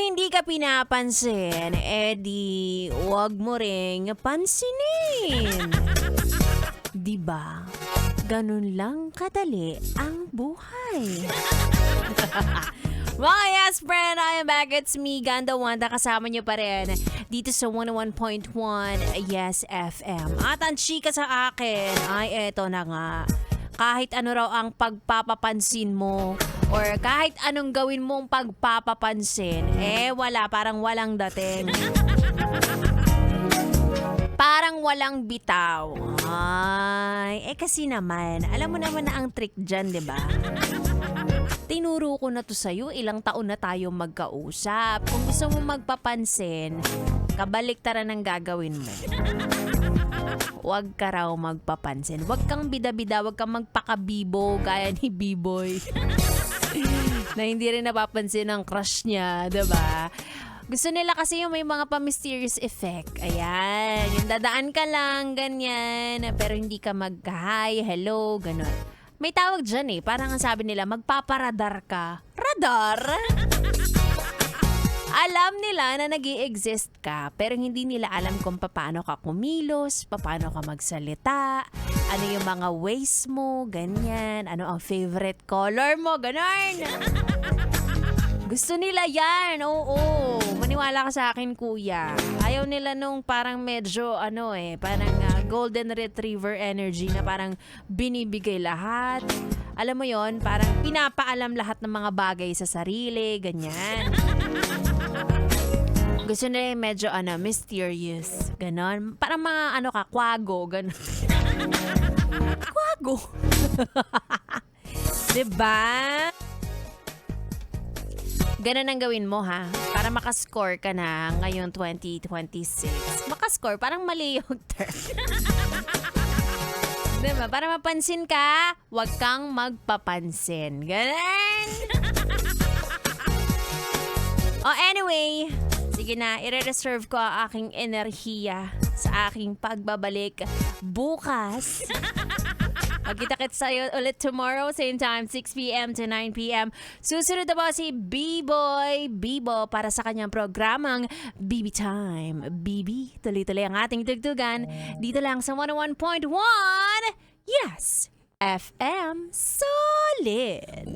hindi ka pinapansin, di wag mo ring pansinin. Diba? Ganun lang kadali ang buhay. Well, yes, friend, I am back. It's me, Ganda Wanda. Kasama niyo pa rin dito sa 101.1 Yes FM. At ang chika sa akin ay eto na nga. Kahit ano raw ang pagpapapansin mo or kahit anong gawin mong pagpapapansin, wala, parang walang dating. Parang walang bitaw. Ay, kasi naman, alam mo naman na ang trick dyan, di ba? Tinuro ko na to sa'yo, ilang taon na tayo magkausap. Kung gusto mo magpapansin, kabaliktaran ang gagawin mo. Huwag ka raw magpapansin. Huwag kang bida-bida, huwag kang magpakabibo gaya ni B-Boy. Na hindi rin napapansin ang crush niya, diba? Gusto nila kasi yung may mga pa-mysterious effect. Ayan, yung dadaan ka lang, ganyan. Pero hindi ka mag-hi, hello, gano'n. May tawag dyan parang ang sabi nila, magpaparadar ka. Radar? Alam nila na nag-i-exist ka, pero hindi nila alam kung paano ka kumilos, paano ka magsalita, ano yung mga ways mo, ganyan, ano ang favorite color mo, ganon. Gusto nila yan, oo. Maniwala ka sa akin, kuya. Ayaw nila nung parang medyo, parang golden retriever energy na parang binibigay lahat. Alam mo yon, parang pinapaalam lahat ng mga bagay sa sarili, ganyan. Gusto nila yung medyo, mysterious. Ganon. Parang mga, kwago, ganon. Kwago. Diba? Ganon ang gawin mo, ha? Para makascore ka na ngayong 2026. Makascore, parang mali yung term. Diba? Para mapansin ka, huwag kang magpapansin. Ganon! Anyway, sige na, i-reserve ko ang aking enerhiya sa aking pagbabalik bukas. Magkita-kits sa'yo ulit tomorrow, same time, 6 p.m. to 9 p.m. Susunod na po si B-Boy Bibo para sa kanyang programang BB Time. BB, tuloy-tuloy ang ating tugtugan dito lang sa 101.1 Yes FM Solid.